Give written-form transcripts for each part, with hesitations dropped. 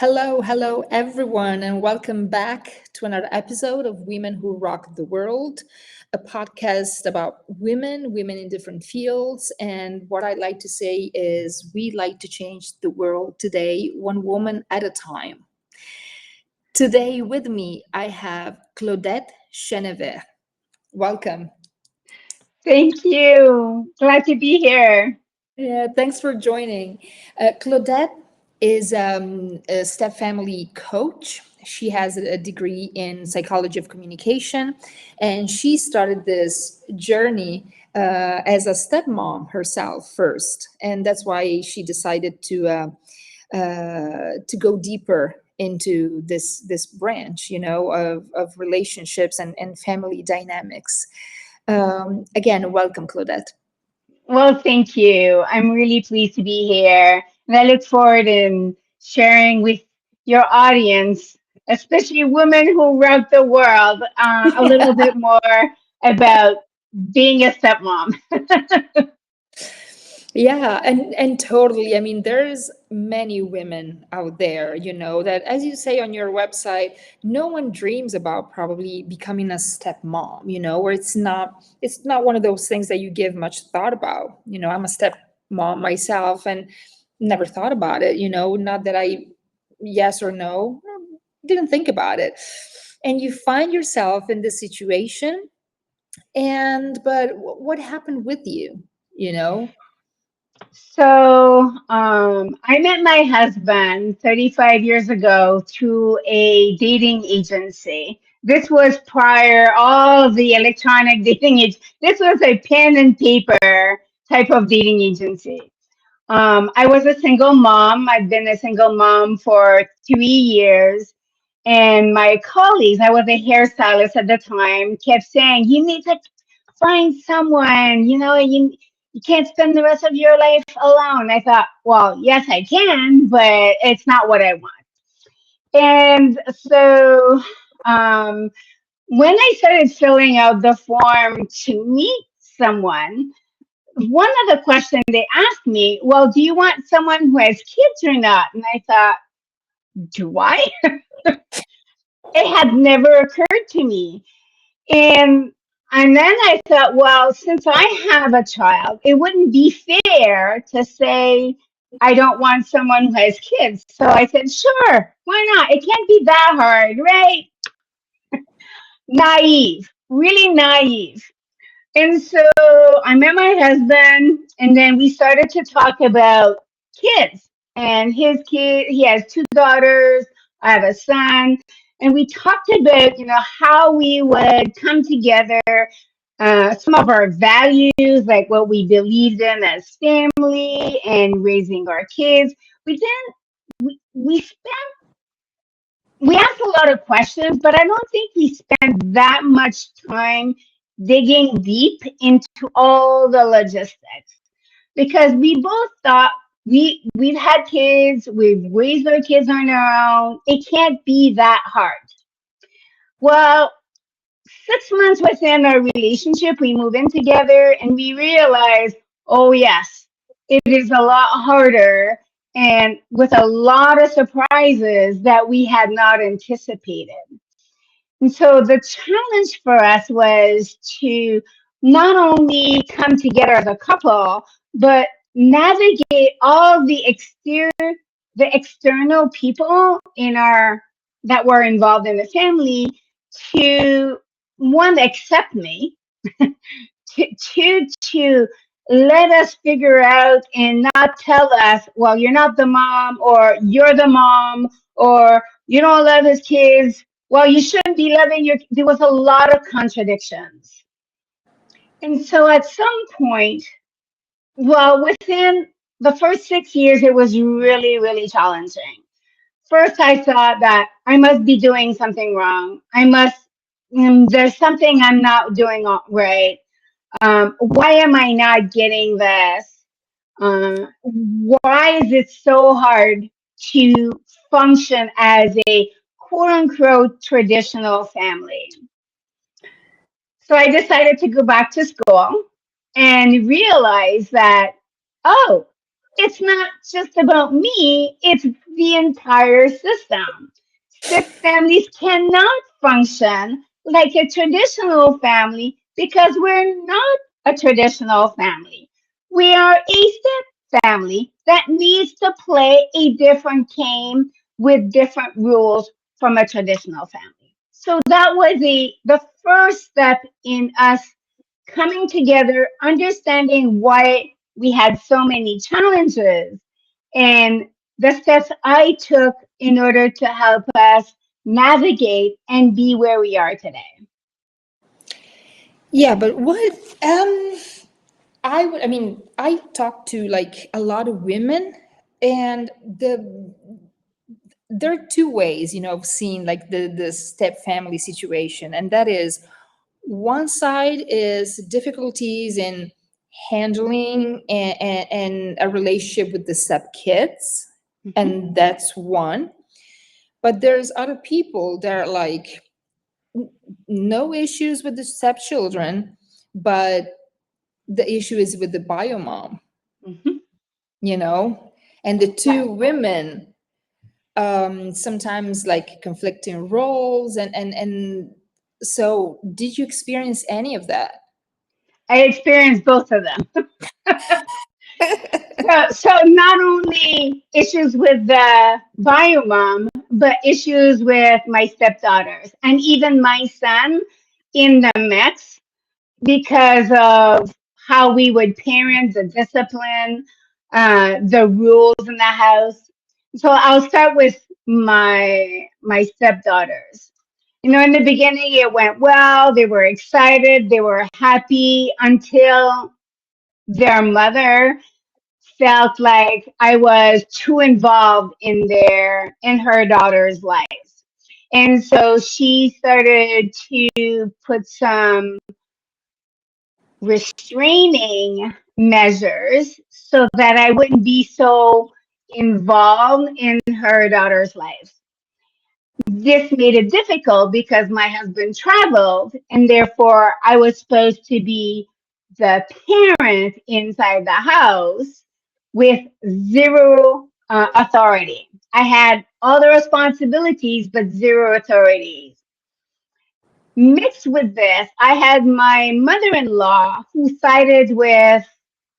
Hello, everyone, and welcome back to another episode of Women Who Rock the World, a podcast about women in different fields. And what I like to say is, we like to change the world today, one woman at a time. Today, with me, I have Claudette Chenevert. Welcome. Thank you. Glad to be here. Yeah, thanks for joining. Claudette is a step family coach. She has a degree in psychology of communication, and she started this journey as a stepmom herself first, and that's why she decided to go deeper into this branch, of relationships and family dynamics. Again, welcome, Claudette. Well, thank you. I'm really pleased to be here. And I look forward in sharing with your audience, especially women who rock the world, a little bit more about being a stepmom. Yeah, and totally. I mean, there's many women out there, that as you say on your website, no one dreams about probably becoming a stepmom, where it's not one of those things that you give much thought about. I'm a stepmom myself and never thought about it, not that I yes or no, didn't think about it. And you find yourself in this situation, and but what happened with you, you know? I met my husband 35 years ago through a dating agency. This was prior all the electronic dating age. This was a pen and paper type of dating agency. I was a single mom. I've been a single mom for 3 years. And my colleagues, I was a hairstylist at the time, kept saying, you need to find someone, you can't spend the rest of your life alone. I thought, well, yes, I can, but it's not what I want. And so um, when I started filling out the form to meet someone, one of the questions they asked me, well, do you want someone who has kids or not? And I thought, do I? It had never occurred to me. And and then I thought, well, since I have a child, it wouldn't be fair to say I don't want someone who has kids. So I said, sure, why not? It can't be that hard, right? Naive, really naive. And so I met my husband, and then we started to talk about kids. And his kid, he has two daughters. I have a son. And we talked about, how we would come together, some of our values, like what we believed in as family and raising our kids. We didn't, we asked a lot of questions, but I don't think we spent that much time digging deep into all the logistics because we both thought we've had kids, we've raised our kids on our own. It can't be that hard. Well, 6 months within our relationship, we move in together and we realize, oh yes, it is a lot harder and with a lot of surprises that we had not anticipated. And so the challenge for us was to not only come together as a couple, but navigate all the external people in our that were involved in the family to one accept me, to let us figure out and not tell us, well, you're not the mom, or you're the mom, or you don't love his kids. Well, you shouldn't be loving your. There was a lot of contradictions, and so at some point, well, within the first 6 years, it was really, really challenging. First, I thought that I must be doing something wrong. There's something I'm not doing right. Why am I not getting this? Why is it so hard to function as a quote unquote traditional family? So I decided to go back to school and realize that, oh, it's not just about me, it's the entire system. Step families cannot function like a traditional family because we're not a traditional family. We are a step family that needs to play a different game with different rules from a traditional family. So that was the first step in us coming together, understanding why we had so many challenges, and the steps I took in order to help us navigate and be where we are today. Yeah, but what I mean, I talked to like a lot of women, and there are two ways, of seeing like the step family situation, and that is one side is difficulties in handling and a relationship with the step kids, Mhm, and that's one. But there's other people that are like no issues with the stepchildren, but the issue is with the bio mom, mhm. you know, and the Yeah. two women sometimes like conflicting roles, and so did you experience any of that? I experienced both of them. So not only issues with the bio mom, but issues with my stepdaughters and even my son in the mix because of how we would parent, the discipline, the rules in the house. So I'll start with my stepdaughters. In the beginning it went well. They were excited. They were happy until their mother felt like I was too involved in her daughter's lives. And so she started to put some restraining measures so that I wouldn't be so involved in her daughter's life. This made it difficult because my husband traveled and therefore I was supposed to be the parent inside the house with zero authority. I had all the responsibilities but zero authorities. Mixed with this, I had my mother in law who sided with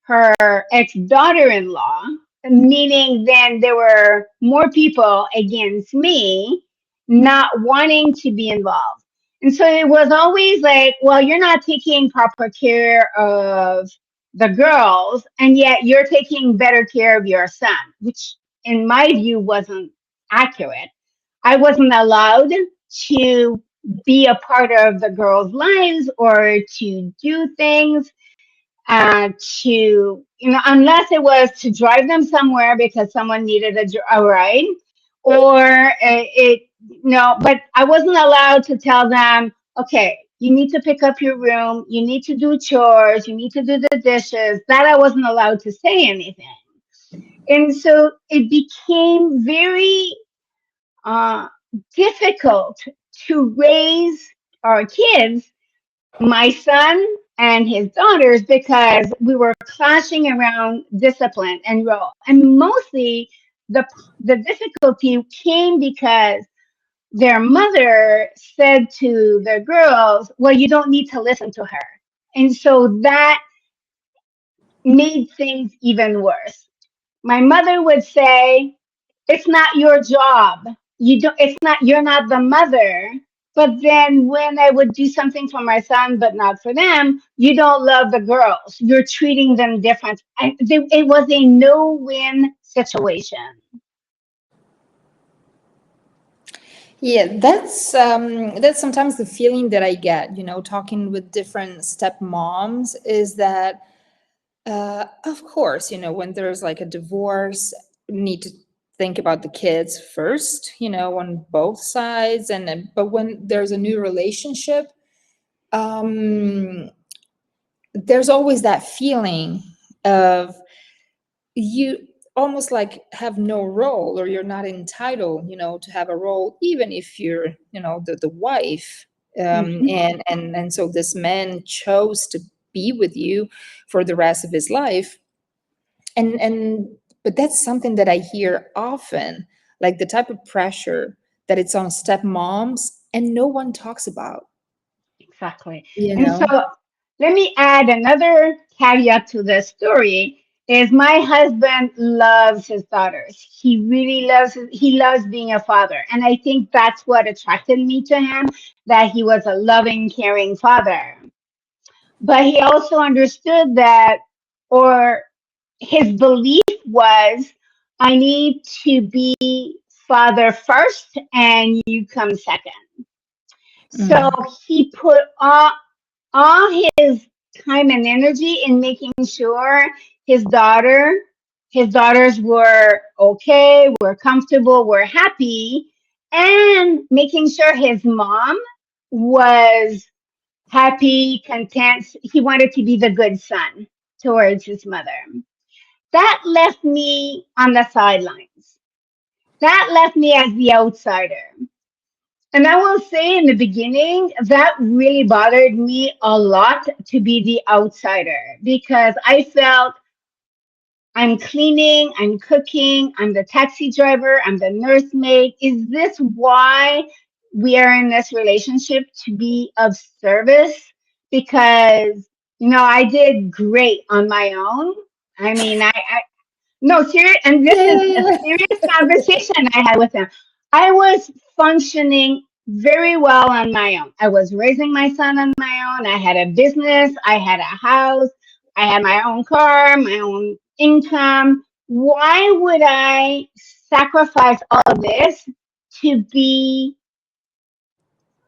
her ex daughter in law, meaning then there were more people against me not wanting to be involved. And so it was always like, well, you're not taking proper care of the girls, and yet you're taking better care of your son, which in my view wasn't accurate. I wasn't allowed to be a part of the girls' lives or to do things to, unless it was to drive them somewhere because someone needed a ride, or no, but I wasn't allowed to tell them, okay, you need to pick up your room, you need to do chores, you need to do the dishes. That I wasn't allowed to say anything. And so it became very uh, difficult to raise our kids, my son and his daughters, because we were clashing around discipline and role. And mostly the the difficulty came because their mother said to the girls, well, you don't need to listen to her. And so that made things even worse. My mother would say, it's not your job. You don't, it's not, you're not the mother. But then when I would do something for my son, but not for them, you don't love the girls. You're treating them different. It was a no-win situation. Yeah, that's sometimes the feeling that I get, talking with different stepmoms, is that of course, when there's like a divorce, you need to think about the kids first, on both sides, and then, but when there's a new relationship, um, there's always that feeling of you almost like have no role, or you're not entitled, to have a role, even if you're, the wife. Mhm. And so this man chose to be with you for the rest of his life, and But that's something that I hear often, like the type of pressure that it's on stepmoms and no one talks about, Exactly. you And so know? let me add another caveat to this story is my husband loves his daughters. He really he loves being a father. And I think that's what attracted me to him, that he was a loving, caring father. But he also understood that, or his belief was, I need to be father first and you come second. So Mm. he put all his time and energy in making sure his his daughters were okay, were comfortable, were happy, and making sure his mom was happy, content. He wanted to be the good son towards his mother. That left me on the sidelines. That left me as the outsider. And I will say in the beginning, that really bothered me a lot to be the outsider because I felt I'm cleaning, I'm cooking, I'm the taxi driver, I'm the nursemaid. Is this why we are in this relationship, to be of service? Because, I did great on my own. I mean, no, serious, and this Yeah, is yeah, a yeah. serious conversation I had with him. I was functioning very well on my own. I was raising my son on my own. I had a business, I had a house, I had my own car, my own income. Why would I sacrifice all of this to be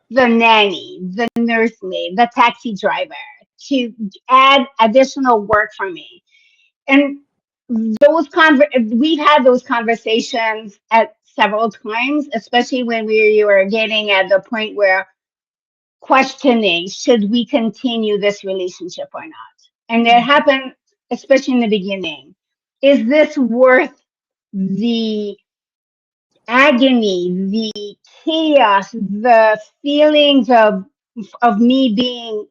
the nanny, the nursemaid, the taxi driver, to add additional work for me? And we've had those conversations at several times, especially when we were getting at the point where questioning, should we continue this relationship or not? And it Mm. happened, especially in the beginning. Is this worth the agony, the chaos, the feelings of me being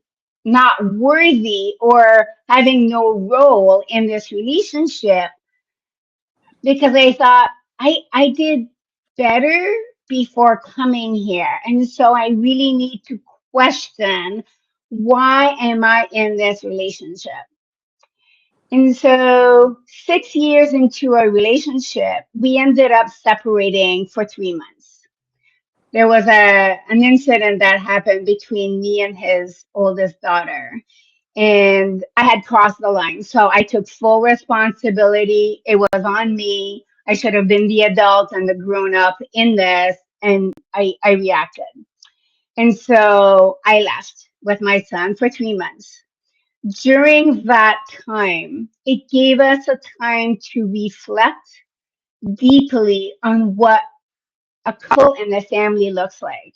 not worthy or having no role in this relationship? Because I thought I did better before coming here. And so I really need to question, why am I in this relationship? And so 6 years into a relationship, we ended up separating for 3 months. There was an incident that happened between me and his oldest daughter, and I had crossed the line. So I took full responsibility. It was on me. I should have been the adult and the grown up in this, and I reacted. And so I left with my son for 3 months. During that time, it gave us a time to reflect deeply on what a couple and a family looks like.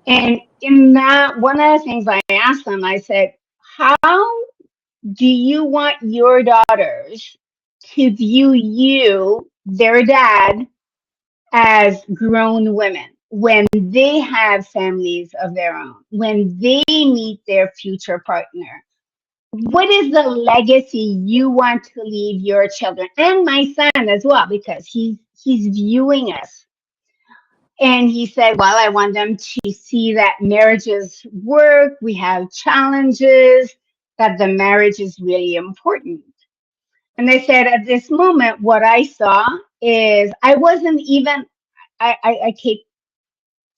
And in that, one of the things I asked them, I said, how do you want your daughters to view you, their dad, as grown women when they have families of their own, when they meet their future partner? What is the legacy you want to leave your children and my son as well, because he's viewing us? And he said, well, I want them to see that marriages work, we have challenges, that the marriage is really important. And they said, at this moment, what I saw is I wasn't even, I keep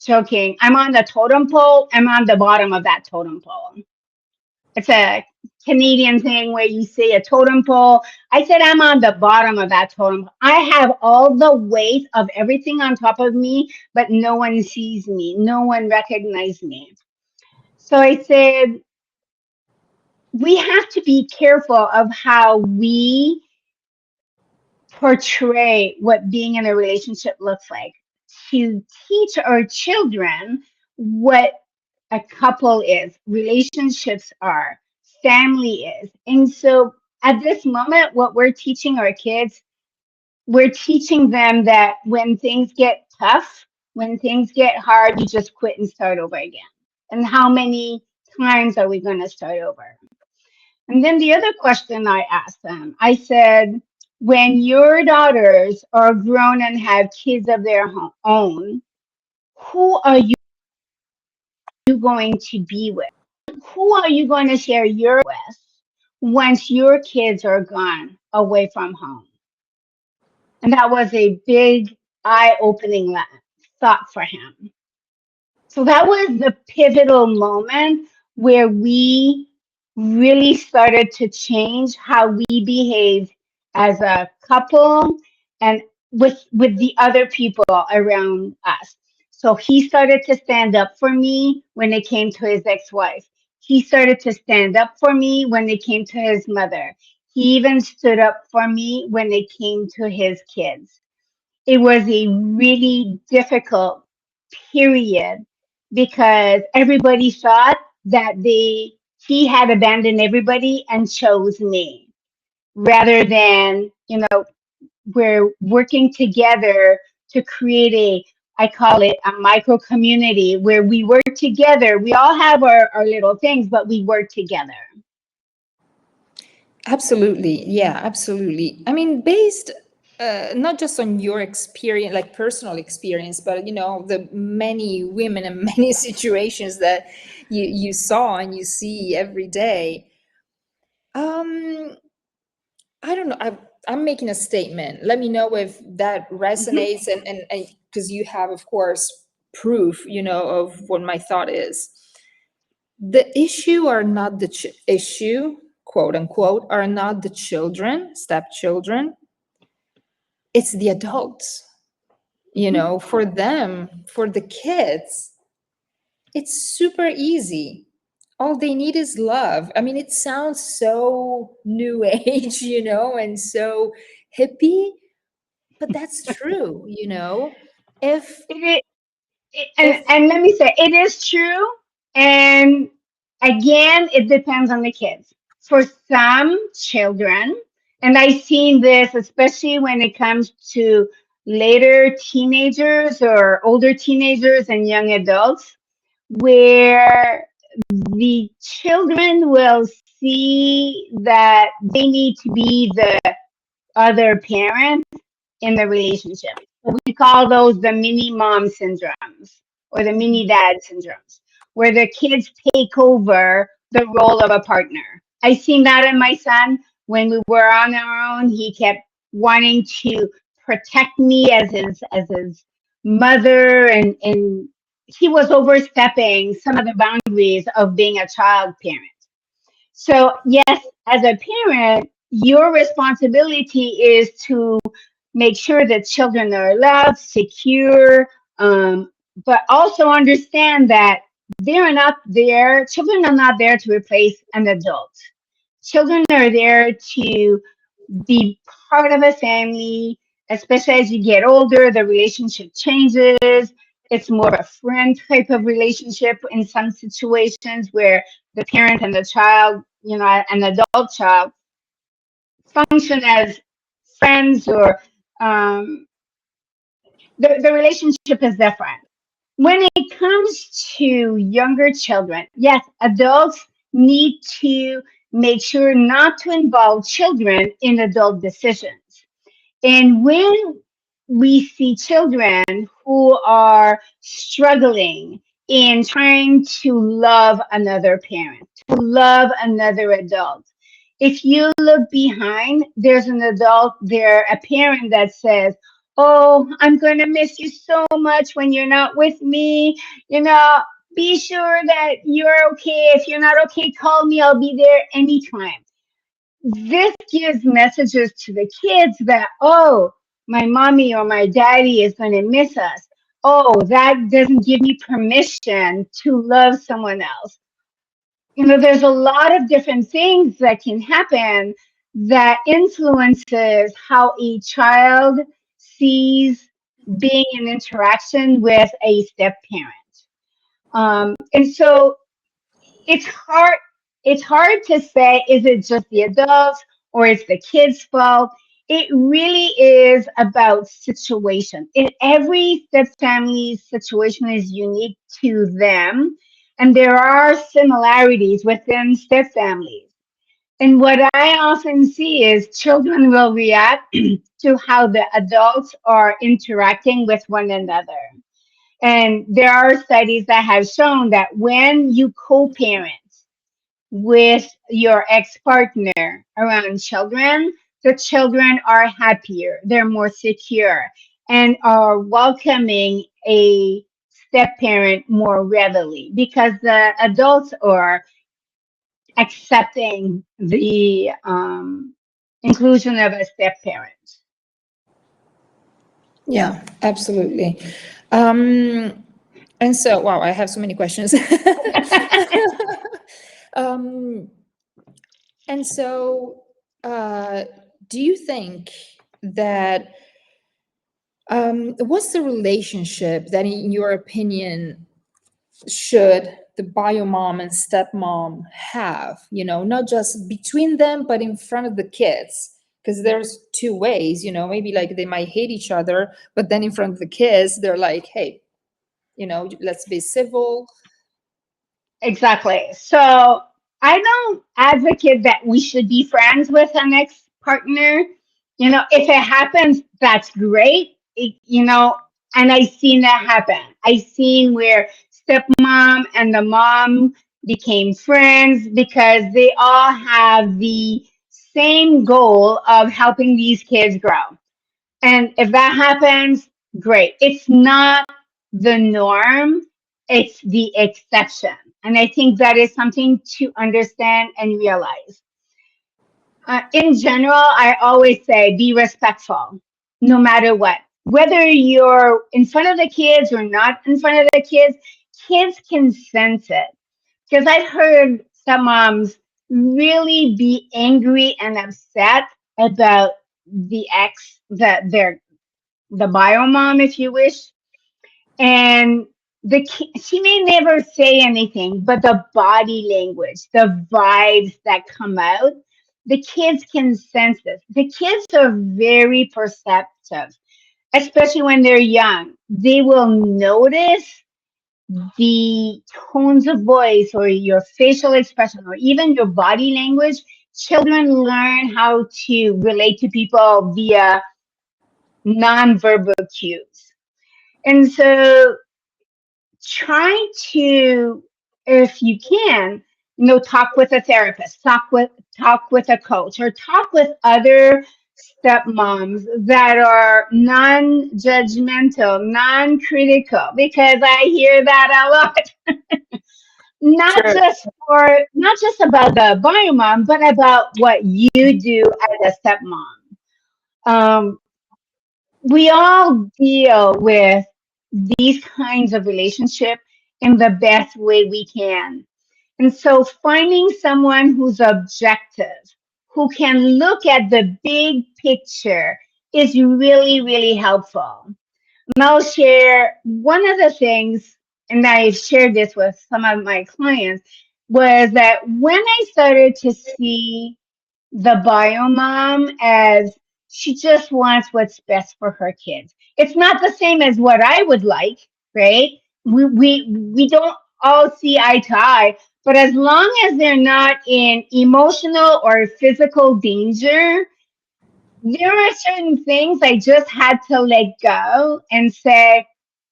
joking, I'm on the totem pole, I'm on the bottom of that totem pole. It's a Canadian thing where you say a totem pole. I said, I'm on the bottom of that totem pole. I have all the weight of everything on top of me, but no one sees me. No one recognizes me. So I said, we have to be careful of how we portray what being in a relationship looks like, to teach our children what a couple is, relationships are, family is. And so at this moment, what we're teaching our kids, we're teaching them that when things get tough, when things get hard, you just quit and start over again. And how many times are we going to start over? And then the other question I asked them, I said, When your daughters are grown and have kids of their own, who are you going to be with? Who are you going to share your with once your kids are gone away from home? And that was a big eye-opening thought for him. So that was the pivotal moment where we really started to change how we behaved as a couple and with the other people around us. So he started to stand up for me when it came to his ex-wife. He started to stand up for me when it came to his mother. He even stood up for me when it came to his kids. It was a really difficult period because everybody thought that he had abandoned everybody and chose me rather than, we're working together to create I call it a micro community where we work together. We all have our little things, but we work together. Absolutely. Yeah, absolutely. I mean, based not just on your experience, like personal experience, but the many women and many situations that you saw and you see every day. Um, I don't know. I'm making a statement. Let me know if that Mhm. resonates, and because you have, of course, proof, of what my thought is. The issue are not the issue, quote unquote, are not the children, stepchildren. It's the adults. For them, for the kids, it's super easy. All they need is love. I mean, it sounds so new age, and so hippie, but that's true. If It, and if and let me say it is true, and again it depends on the kids. For some children, and I've seen this especially when it comes to later teenagers or older teenagers and young adults, where the children will see that they need to be the other parent in the relationship. We call those the mini mom syndromes or the mini dad syndromes, where the kids take over the role of a partner. I seen that in my son when we were on our own. He kept wanting to protect me as his mother, and he was overstepping some of the boundaries of being a child parent. So, yes, as a parent, your responsibility is to make sure that children are loved, secure, but also understand that children are not there to replace an adult. Children are there to be part of a family, especially as you get older, the relationship changes. It's more of a friend type of relationship in some situations where the parent and the child, an adult child, function as friends or um, the relationship is different. When it comes to younger children, yes, adults need to make sure not to involve children in adult decisions. And when we see children who are struggling in trying to love another parent, to love another adult, if you look behind, there's an adult there, a parent that says, "Oh, I'm going to miss you so much when you're not with me. You know, be sure that you're okay. If you're not okay, call me. I'll be there anytime." This gives messages to the kids that, oh, my mommy or my daddy is going to miss us. Oh, that doesn't give me permission to love someone else. There's a lot of different things that can happen that influences how a child sees being in interaction with a step parent. And so it's hard to say, is it just the adults or it's the kids fault? It really is about situation. Every step family situation is unique to them, and there are similarities within step families. And what I often see is children will react to how the adults are interacting with one another. And there are studies that have shown that when you co parent with your ex partner around children, the children are happier, they're more secure, and are welcoming a step parent more readily because the adults are accepting the inclusion of a step parent. Yeah, absolutely. Um, and so, wow, I have so many questions. um, and so, uh, do you think that what's the relationship that, in your opinion, should the bio mom and stepmom have, not just between them, but in front of the kids? Because there's two ways, maybe like they might hate each other, but then in front of the kids, they're like, hey, let's be civil. Exactly. So I don't advocate that we should be friends with an ex partner. You know, if it happens, that's great. And I've seen that happen. I've seen where stepmom and the mom became friends because they all have the same goal of helping these kids grow. And if that happens, great. It's not the norm, it's the exception. And I think that is something to understand and realize. In general, I always say be respectful no matter what. Whether you're in front of the kids or not in front of the kids, kids can sense it. Because I've heard some moms really be angry and upset about the ex, the bio mom, if you wish, and she may never say anything, but the body language, the vibes that come out, the kids can sense this. The kids are very perceptive, especially when they're young. They will notice the tones of voice or your facial expression or even your body language. Children learn how to relate to people via nonverbal cues. And so try to, if you can, talk with a therapist, talk with a coach, or talk with other stepmoms that are non-judgmental, non-critical, because I hear that a lot. Sure. Not just about the bio mom, but about what you do as a stepmom. Um, we all deal with these kinds of relationship in the best way we can. And so finding someone who's objective, who can look at the big picture is really, really helpful. And I'll share one of the things, and I've shared this with some of my clients, was that when I started to see the bio mom as she just wants what's best for her kids. It's not the same as what I would like, right? We don't all see eye to eye, but as long as they're not in emotional or physical danger, there are certain things I just had to let go and say,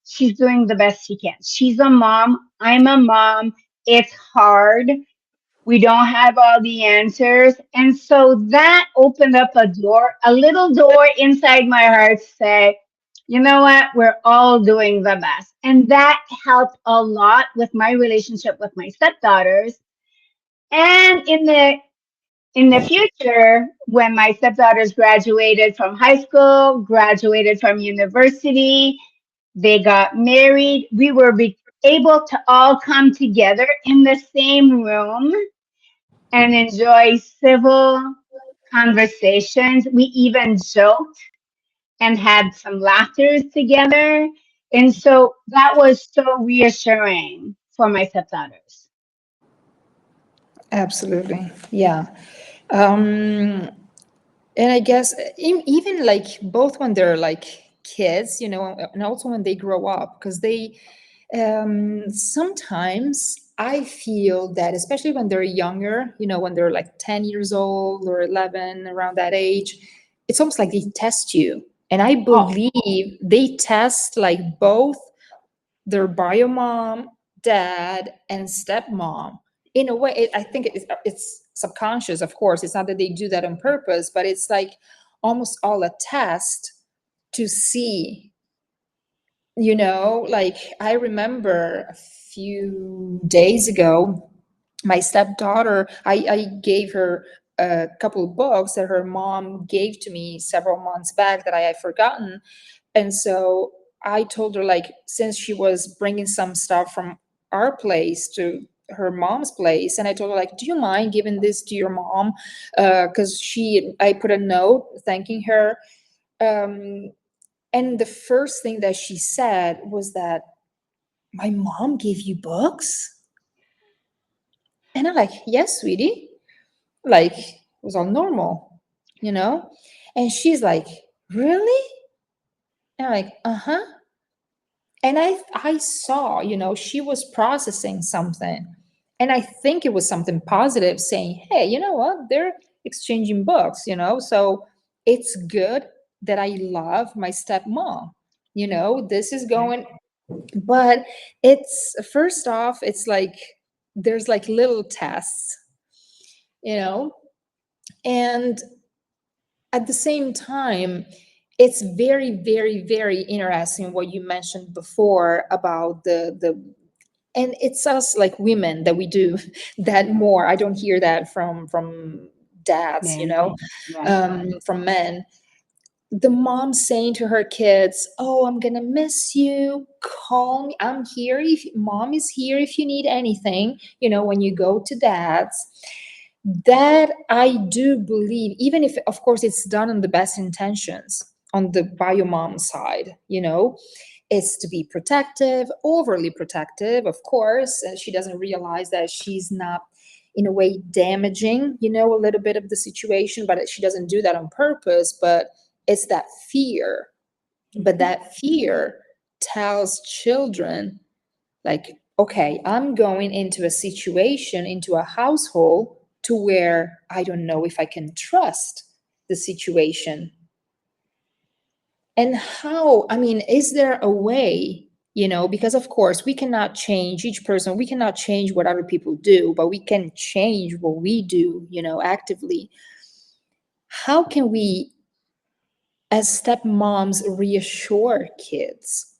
she's doing the best she can. She's a mom. I'm a mom. It's hard. We don't have all the answers. And so that opened up a little door inside my heart to say, you know what? We're all doing the best. And that helped a lot with my relationship with my stepdaughters. And in the future, when my stepdaughters graduated from high school, graduated from university, they got married, we were able to all come together in the same room and enjoy civil conversations. We even joked and had some laughters together. And so that was so reassuring for my stepdaughters. Absolutely. Yeah. Um, and I guess even like both when they're like kids, and also when they grow up, because they sometimes I feel that especially when they're younger, when they're like 10 years old or 11, around that age, it's almost like they test you. And I Oh, believe they test like both their bio mom, dad, and stepmom. In a way, I think it's subconscious, of course. It's not that they do that on purpose, but it's like almost all a test to see, like I remember a few days ago, my stepdaughter, I gave her a couple of books that her mom gave to me several months back that I had forgotten. And so I told her, like, since she was bringing some stuff from our place to her mom's place, and I told her, like, do you mind giving this to your mom? Because I put a note thanking her. Um, and the first thing that she said was that my mom gave you books? And I'm like, yes, sweetie. Like, it was all normal, you know? And she's like, really? And I'm like, uh-huh. And I saw, she was processing something. And I think it was something positive, saying, hey, you know what? They're exchanging books, so it's good that I love my stepmom. This is going, but it's first off, it's like there's like little tests, you know, and at the same time, it's very, very, very interesting what you mentioned before about the and it's us like women that we do that more. I don't hear that from dads, man. Right. from men. The mom saying to her kids, oh, I'm gonna miss you, call me, I'm here, if mom is here if you need anything, when you go to dad's. That I do believe, even if of course it's done in the best intentions on the bio mom side, is to be protective, overly protective, of course. And she doesn't realize that she's not in a way damaging, a little bit of the situation, but she doesn't do that on purpose. But it's that fear. But that fear tells children, like, okay, I'm going into a situation, into a household to where I don't know if I can trust the situation. And how, I mean, is there a way, because of course we cannot change each person, we cannot change what other people do, but we can change what we do, actively. How can we, as stepmoms, reassure kids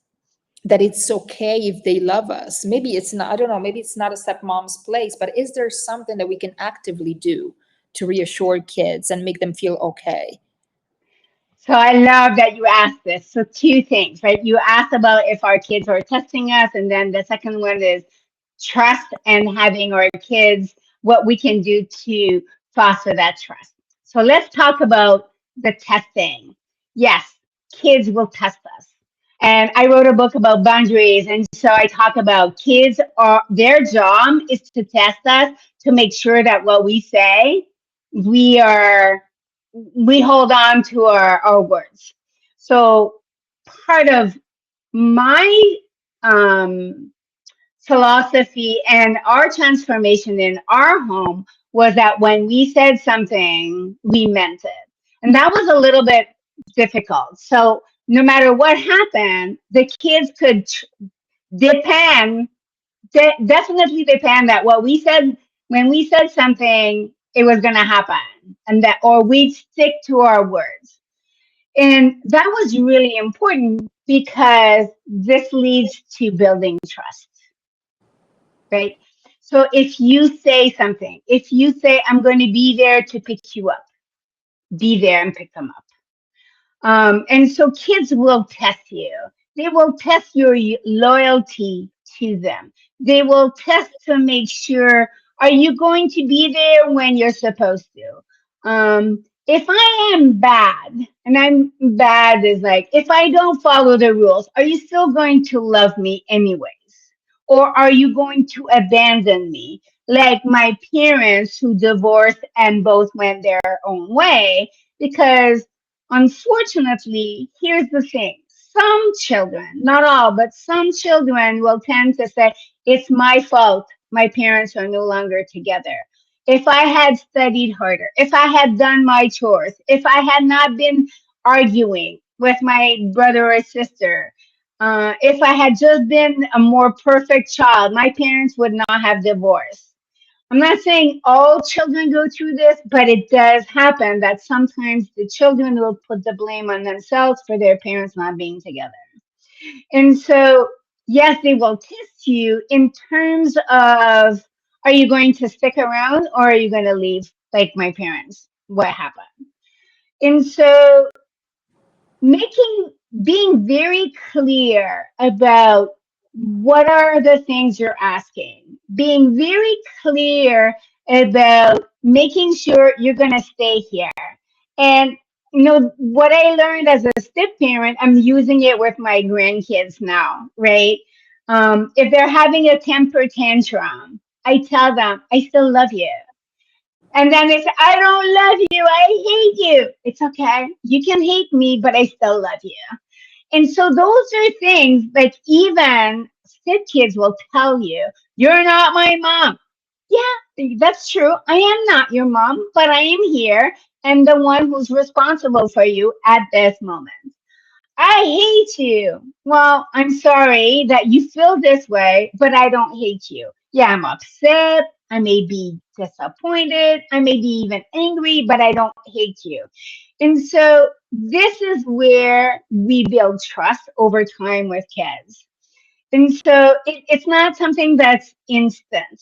that it's okay if they love us? Maybe it's not, I don't know, maybe it's not a stepmom's place, but is there something that we can actively do to reassure kids and make them feel okay? So I love that you asked this. So two things, right? You asked about if our kids are testing us, and then the second one is trust and having our kids, what we can do to foster that trust. So let's talk about the testing. Yes, kids will test us. And I wrote a book about boundaries. And so I talk about kids are, their job is to test us to make sure that what we say, we are, we hold on to our words. So part of my um, philosophy and our transformation in our home was that when we said something, we meant it. And that was a little bit difficult. So no matter what happened, the kids could depend, definitely depend that what we said, when we said something, it was going to happen, and that, or we'd stick to our words. And that was really important because this leads to building trust, right? So if you say something, if you say, I'm going to be there to pick you up, be there and pick them up. And so kids will test you. They will test your loyalty to them. They will test to make sure, are you going to be there when you're supposed to? If I am bad, and I'm bad is like, if I don't follow the rules, are you still going to love me anyways? Or are you going to abandon me? Like my parents who divorced and both went their own way, because unfortunately, here's the thing. Some children, not all, but some children will tend to say, it's my fault. my parents are no longer together, if I had studied harder, if I had done my chores, if I had not been arguing with my brother or sister, if I had just been a more perfect child, my parents would not have divorced. I'm not saying all children go through this, but it does happen that sometimes the children will put the blame on themselves for their parents not being together. And so, yes, they will test you in terms of, are you going to stick around or are you going to leave like my parents? What happened? And so, making being very clear about what are the things you're asking, being very clear about making sure you're going to stay here. And what I learned as a step parent, I'm using it with my grandkids now, right? If they're having a temper tantrum, I tell them I still love you. And then they say, I don't love you, I hate you. It's okay, you can hate me, but I still love you. And so those are things like even step kids will tell you, you're not my mom. Yeah, that's true. I am not your mom, but I am here and the one who's responsible for you at this moment. I hate you. Well, I'm sorry that you feel this way, but I don't hate you. Yeah, I'm upset. I may be disappointed. I may be even angry, but I don't hate you. And so this is where we build trust over time with kids. And so it's not something that's instant.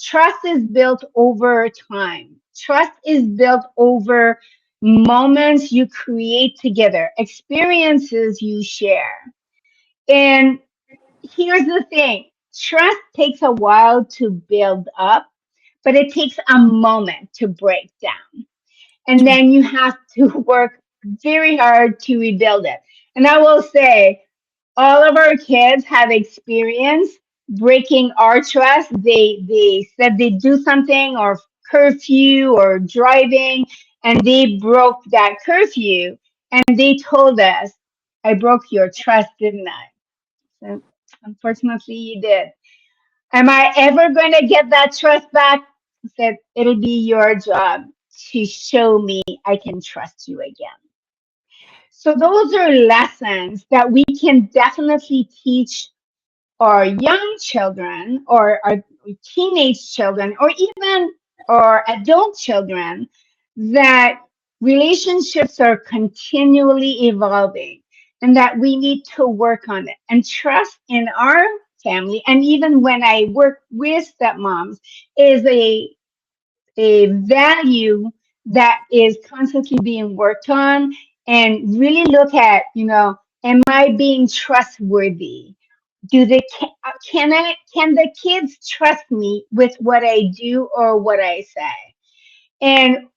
Trust is built over time. Trust is built over moments you create together, experiences you share. And here's the thing, trust takes a while to build up, but it takes a moment to break down. And then you have to work very hard to rebuild it. And I will say, all of our kids have experienced breaking our trust. They said they do something or curfew or driving, and they broke that curfew, and they told us, I broke your trust, didn't I? So unfortunately you did. Am I ever going to get that trust back? I said, it'll be your job to show me I can trust you again. So those are lessons that we can definitely teach our young children or our teenage children or even our adult children, that relationships are continually evolving and that we need to work on it. And trust in our family, and even when I work with stepmoms, is a value that is constantly being worked on, and really look at, am I being trustworthy? Can the kids trust me with what I do or what I say? And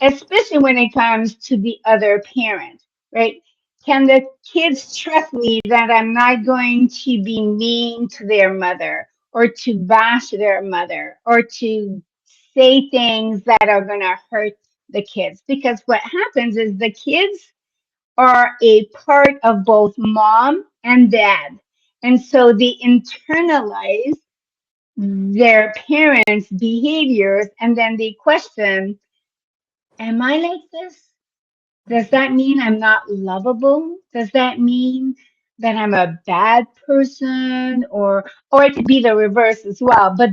especially when it comes to the other parent, right? Can the kids trust me that I'm not going to be mean to their mother or to bash their mother or to say things that are going to hurt the kids? Because what happens is the kids are a part of both mom and dad. And so they internalize their parents' behaviors and then they question, am I like this? Does that mean I'm not lovable? Does that mean that I'm a bad person? Or it could be the reverse as well. But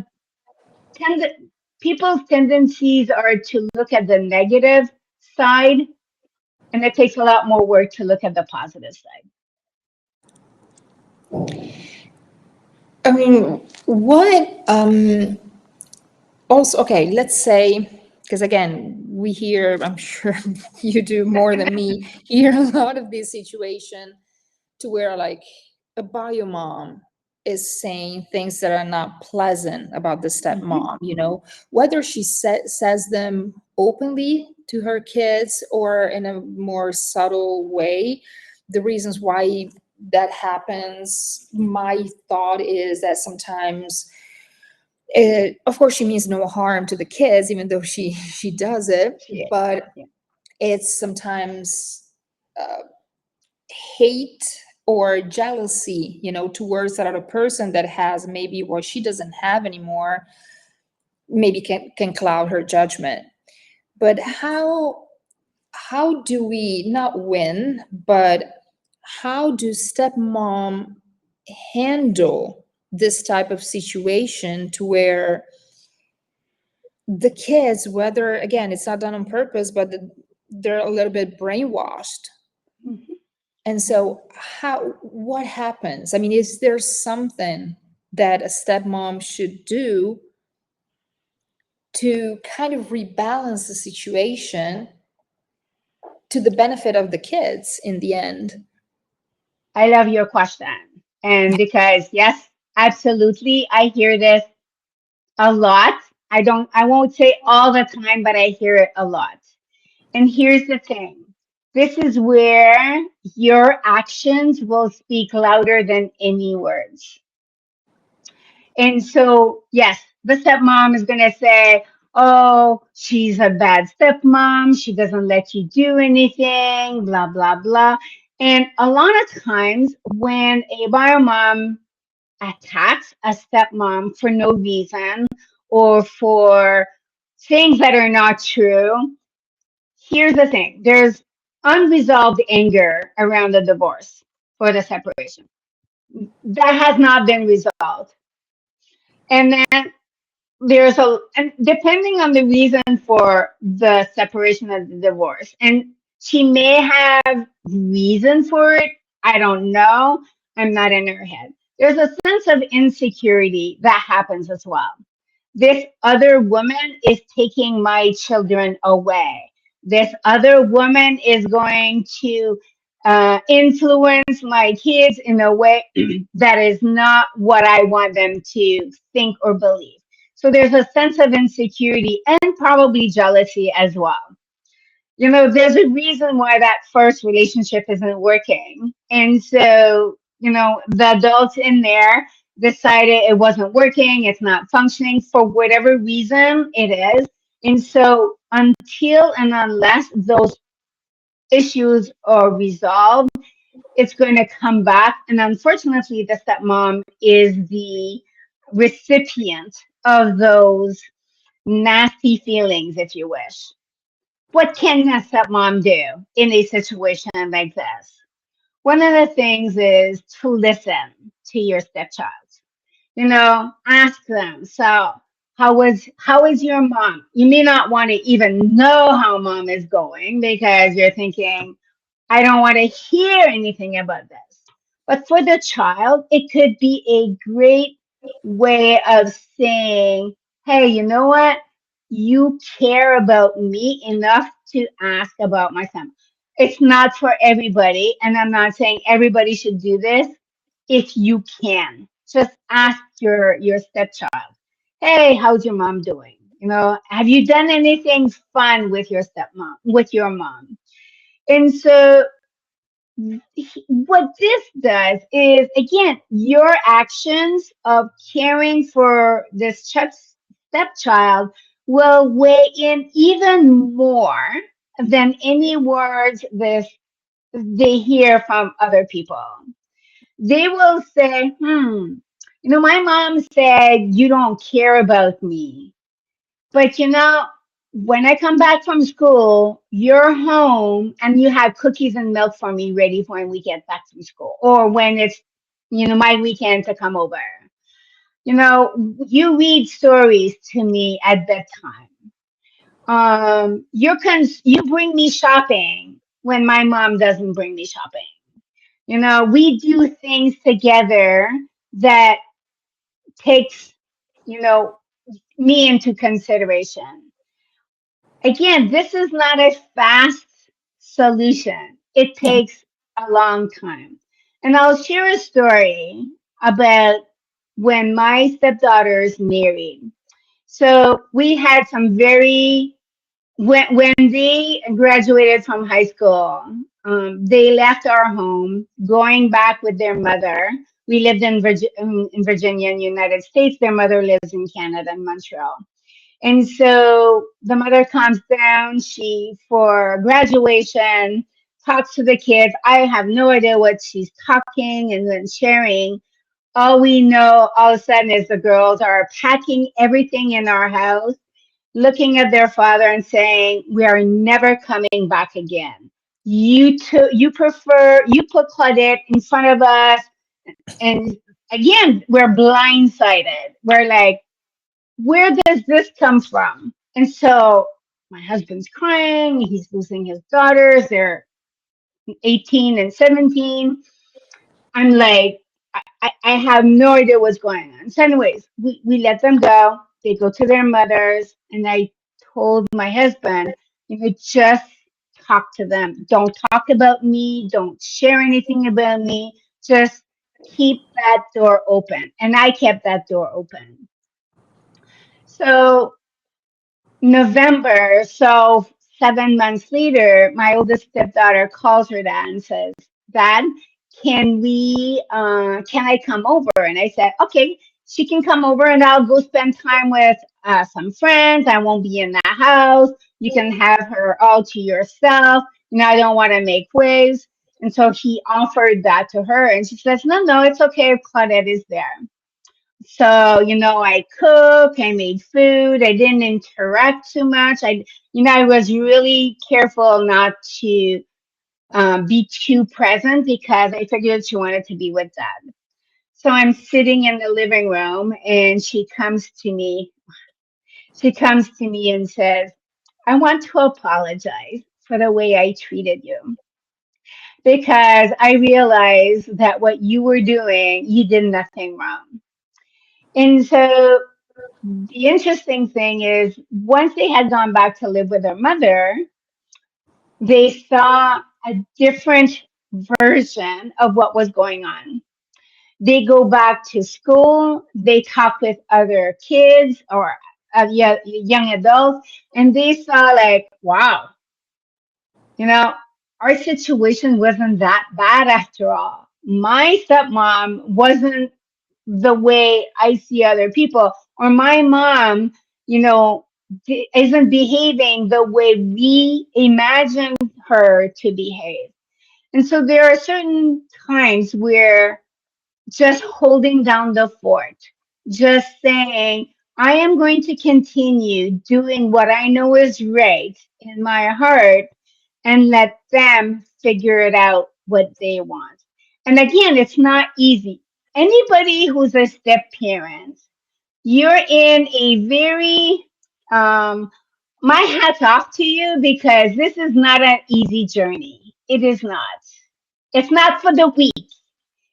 tend people's tendencies are to look at the negative side, and it takes a lot more work to look at the positive side. I mean, what also, okay, let's say, because again, we hear, I'm sure you do more than me, hear a lot of this situation to where like a bio mom is saying things that are not pleasant about the Mhm. stepmom, whether she says them openly to her kids or in a more subtle way. The reasons why that happens, my thought is that sometimes of course she means no harm to the kids, even though she does it, Yeah. but Yeah. it's sometimes uh, hate or jealousy, towards that other person that has maybe what she doesn't have anymore, maybe can cloud her judgment. But how do we not win, but how do stepmom handle this type of situation to where the kids, whether again it's not done on purpose, but they're a little bit brainwashed. Mhm. And so what happens? I mean, is there something that a stepmom should do to kind of rebalance the situation to the benefit of the kids in the end? I love your question. And because, yes, absolutely, I hear this a lot. I won't say all the time, but I hear it a lot. And here's the thing. This is where your actions will speak louder than any words. And so, yes, the stepmom is going to say, oh, she's a bad stepmom. She doesn't let you do anything, blah, blah, blah. And a lot of times when a bio mom attacks a stepmom for no reason or for things that are not true, here's the thing. There's unresolved anger around the divorce or the separation. That has not been resolved. And then and depending on the reason for the separation of the divorce, and she may have reason for it. I don't know. I'm not in her head. There's a sense of insecurity that happens as well. This other woman is taking my children away. This other woman is going to influence my kids in a way that is not what I want them to think or believe. So there's a sense of insecurity and probably jealousy as well. There's a reason why that first relationship isn't working. And so, the adults in there decided it wasn't working, it's not functioning for whatever reason it is. And so, until and unless those issues are resolved, it's going to come back. And unfortunately, the stepmom is the recipient of those nasty feelings, if you wish. What can a stepmom do in a situation like this? One of the things is to listen to your stepchild. Ask them. So, how is your mom? You may not want to even know how mom is going because you're thinking, I don't want to hear anything about this. But for the child, it could be a great way of saying, hey, you know what? You care about me enough to ask about my son. It's not for everybody. And I'm not saying everybody should do this. If you can, just ask your stepchild, hey, how's your mom doing? Have you done anything fun with your stepmom, with your mom? And so what this does is, again, your actions of caring for this stepchild will weigh in even more than any words they hear from other people. They will say, my mom said you don't care about me. But when I come back from school, you're home and you have cookies and milk for me ready for when we get back from school, or when it's, my weekend to come over. You read stories to me at bedtime. You bring me shopping when my mom doesn't bring me shopping. We do things together that takes, you know, me into consideration. Again, this is not a fast solution. It Yeah. takes a long time. And I'll share a story about when my stepdaughters married. So we had some when they graduated from high school, they left our home, going back with their mother. We lived in Virginia, in the United States. Their mother lives in Canada, in Montreal. And so the mother comes down, for graduation, talks to the kids. I have no idea what she's talking and then sharing. All we know all of a sudden is the girls are packing everything in our house, looking at their father and saying, "We are never coming back again. You put Claudette in front of us." And again, we're blindsided. We're like, where does this come from? And so my husband's crying. He's losing his daughters. They're 18 and 17. I'm like, I have no idea what's going on. So, anyways, we let them go. They go to their mothers. And I told my husband, just talk to them. Don't talk about me. Don't share anything about me. Just keep that door open. And I kept that door open. So November, so 7 months later, my oldest stepdaughter calls her dad and says, "Dad, can I come over?" And I said, "Okay, she can come over and I'll go spend time with some friends. I won't be in the house. You can have her all to yourself. I don't want to make waves." And so he offered that to her. And she says, "No, no, it's okay if Claudette is there." So, I cook, I made food, I didn't interact too much. I was really careful not to be too present because I figured she wanted to be with dad. So I'm sitting in the living room and she comes to me. She comes to me and says, "I want to apologize for the way I treated you because I realized that what you were doing, you did nothing wrong." And so the interesting thing is, once they had gone back to live with their mother, they saw a different version of what was going on. They go back to school, they talk with other kids or young adults, and they saw, like, wow, you know, our situation wasn't that bad after all. My stepmom wasn't the way I see other people, or my mom, you know, isn't behaving the way we imagine her to behave. And so there are certain times where just holding down the fort, just saying, "I am going to continue doing what I know is right in my heart and let them figure it out what they want." And again, it's not easy. Anybody who's a step parent, you're in a very, my hat's off to you because this is not an easy journey. It is not. It's not for the weak.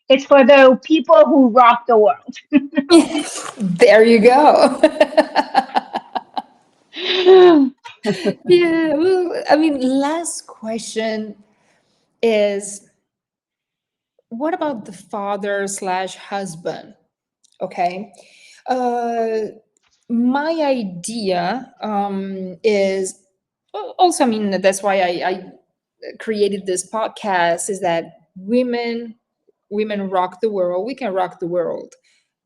It's for the people who rock the world. There you go. Yeah, well, I mean, last question is, what about the father slash husband? Okay. Uh, my idea is also, I mean, that's why I created this podcast, is that women rock the world. We can rock the world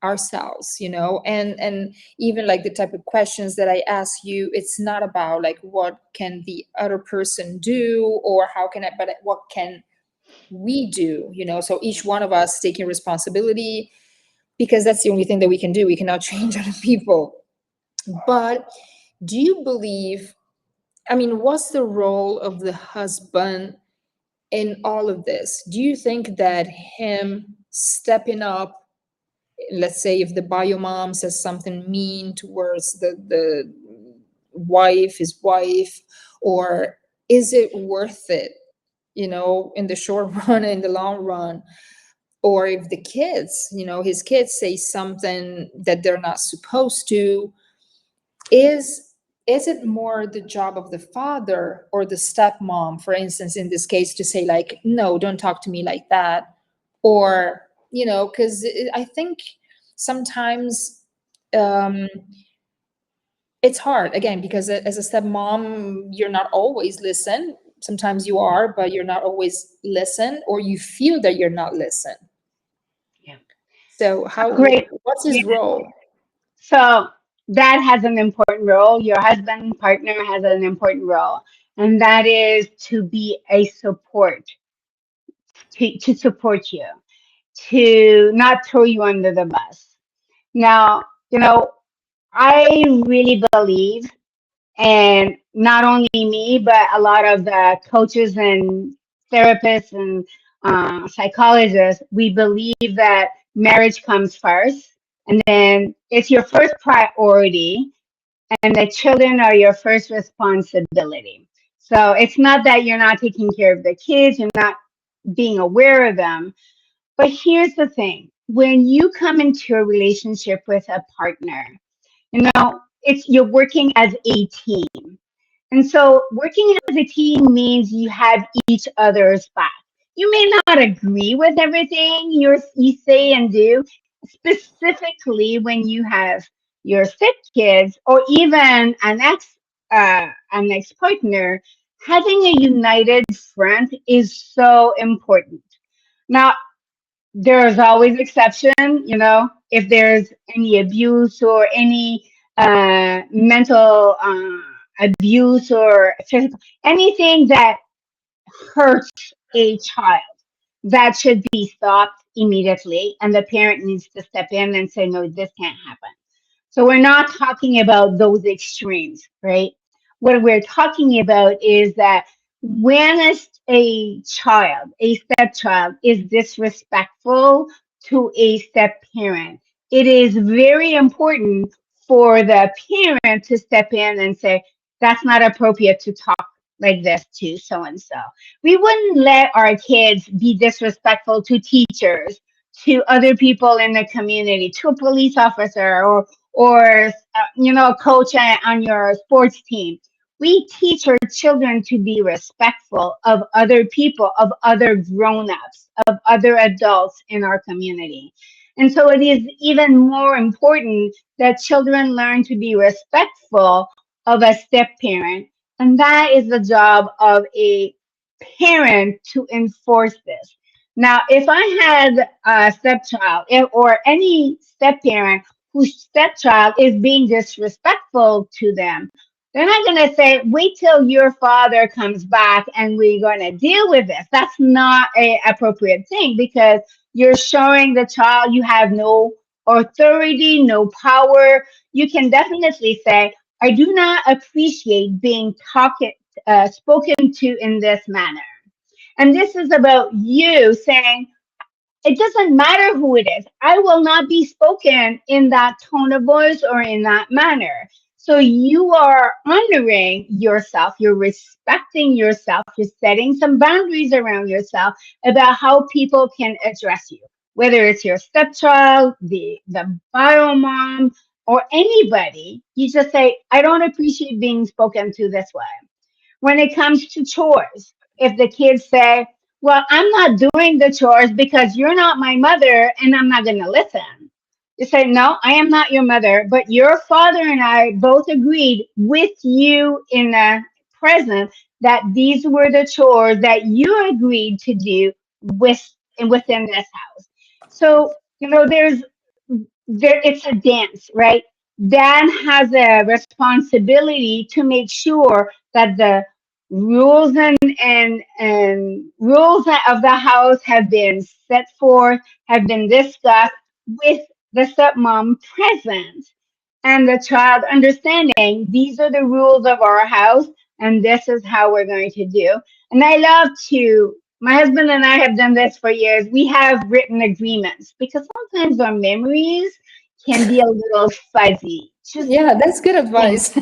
ourselves, and even like the type of questions that I ask you, it's not about like what can the other person do or how can I, but what can we do, so each one of us taking responsibility, because that's the only thing that we can do. We cannot change other people. But do you believe, I mean, what's the role of the husband in all of this? Do you think that him stepping up, let's say if the bio mom says something mean towards the wife, his wife, or is it worth it, in the short run and in the long run? Or if the kids, his kids say something that they're not supposed to, is it more the job of the father or the stepmom, for instance, in this case, to say like, "No, don't talk to me like that," or because I think sometimes um it's hard, again, because as a stepmom, you're not always listen. Sometimes you are, but you're not always listen, or you feel that you're not listen. Yeah. So Great. what's Yeah. his role? So that has an important role. Your husband partner has an important role. and that is to be a support, to support you, to not throw you under the bus. Now, I really believe, and not only me, but a lot of the coaches and therapists and psychologists, we believe that marriage comes first, and then it's your first priority, and the children are your first responsibility. So it's not that you're not taking care of the kids, you're not being aware of them. But here's the thing, when you come into a relationship with a partner, it's you're working as a team. And so working as a team means you have each other's back. You may not agree with everything you say and do, specifically when you have your stepkids or even an ex partner. Having a united front is so important. Now, there's always exception, if there's any abuse or any mental abuse or physical, anything that hurts a child, that should be stopped immediately, and the parent needs to step in and say, no, this can't happen. So we're not talking about those extremes, right? What we're talking about is that when a child, a stepchild, is disrespectful to a step parent, it is very important for the parent to step in and say, that's not appropriate to talk like this to so and so. We wouldn't let our kids be disrespectful to teachers, to other people in the community, to a police officer, or a coach on your sports team. We teach our children to be respectful of other people, of other grown-ups, of other adults in our community. And so it is even more important that children learn to be respectful of a step parent, and that is the job of a parent to enforce this. Now, if I had a stepchild, or any step parent whose stepchild is being disrespectful to them, they're not going to say, wait till your father comes back and we're going to deal with this. That's not a appropriate thing, because you're showing the child you have no authority, no power. You can definitely say, I do not appreciate being spoken to in this manner. And this is about you saying, it doesn't matter who it is. I will not be spoken in that tone of voice or in that manner. So you are honoring yourself, you're respecting yourself, you're setting some boundaries around yourself about how people can address you, whether it's your stepchild, the bio mom, or anybody. You just say, I don't appreciate being spoken to this way. When it comes to chores, if the kids say, well, I'm not doing the chores because you're not my mother and I'm not going to listen. You say, no, I am not your mother, but your father and I both agreed with you in the present that these were the chores that you agreed to do with within this house. So, it's a dance, right? Dan has a responsibility to make sure that the rules and rules of the house have been set forth, have been discussed with the stepmom present, and the child understanding these are the rules of our house and this is how we're going to do. And I love to, my husband and I have done this for years. We have written agreements because sometimes our memories can be a little fuzzy. Just Yeah, that's good advice.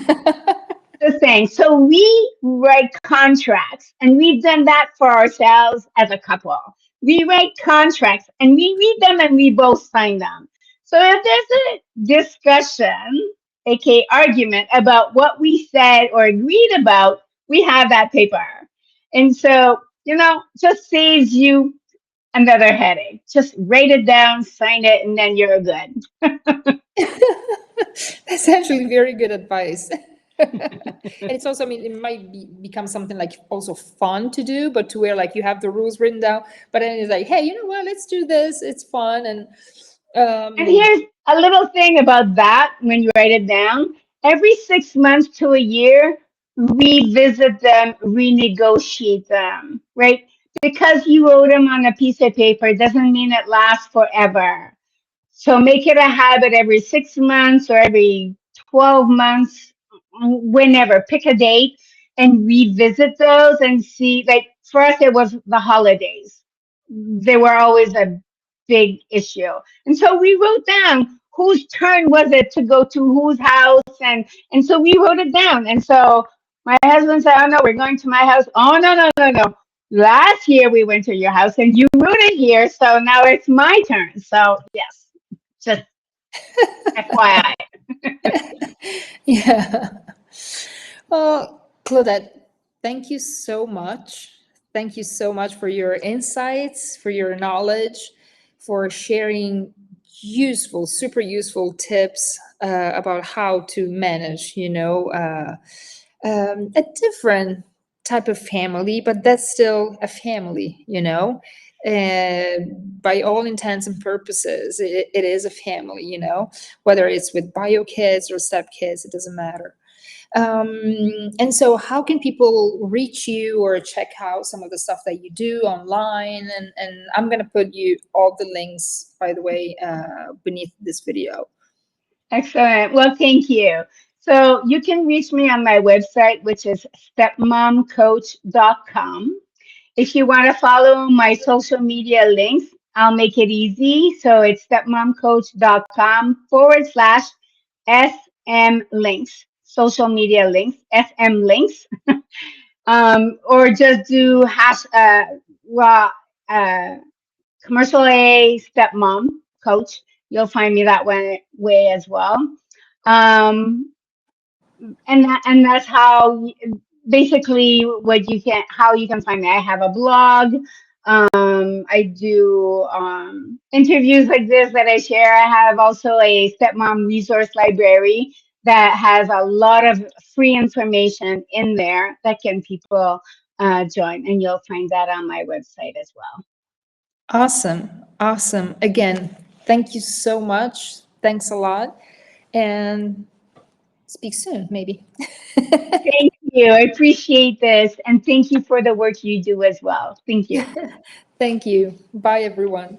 the thing. So we write contracts, and we've done that for ourselves as a couple. We write contracts and we read them and we both sign them. So if there's a discussion, aka argument, about what we said or agreed about, we have that paper. And so, just saves you another headache. Just write it down, sign it, and then you're good. That's actually very good advice. And it's also, I mean, it might become something like also fun to do, but to where like you have the rules written down, but then it's like, hey, you know what, let's do this, it's fun. And And um here's a little thing about that when you write it down. Every 6 months to a year, revisit them, renegotiate them, right? Because you wrote them on a piece of paper doesn't mean it lasts forever. So make it a habit every 6 months or every 12 months, whenever. Pick a date and revisit those and see. Like for us, it was the holidays. They were always a big issue. And so we wrote down whose turn was it to go to whose house. And so we wrote it down. And so my husband said, oh no, we're going to my house. Oh no, no, no, no. Last year we went to your house and you rooted here. So now it's my turn. So yes, just FYI. Yeah. Well, Claudette, thank you so much. Thank you so much for your insights, for your knowledge, for sharing useful, super useful tips about how to manage, a different type of family, but that's still a family, by all intents and purposes, it is a family, whether it's with bio kids or step kids, it doesn't matter. And so, how can people reach you or check out some of the stuff that you do online? And I'm going to put you all the links, by the way, beneath this video. Excellent. Well, thank you. So you can reach me on my website, which is stepmomcoach.com. If you want to follow my social media links, I'll make it easy. So it's stepmomcoach.com/SM links, social media links, SM links. Or just do well, uh, commercial A stepmom coach. You'll find me that way as well. Um, and that's basically how you can find me. I have a blog. I do interviews like this that I share. I have also a stepmom resource library that has a lot of free information in there that can people join, and you'll find that on my website as well. Awesome. Awesome. Again, thank you so much. Thanks a lot. And speak soon, maybe. Thank you. I appreciate this, and thank you for the work you do as well. Thank you. Thank you. Bye, everyone.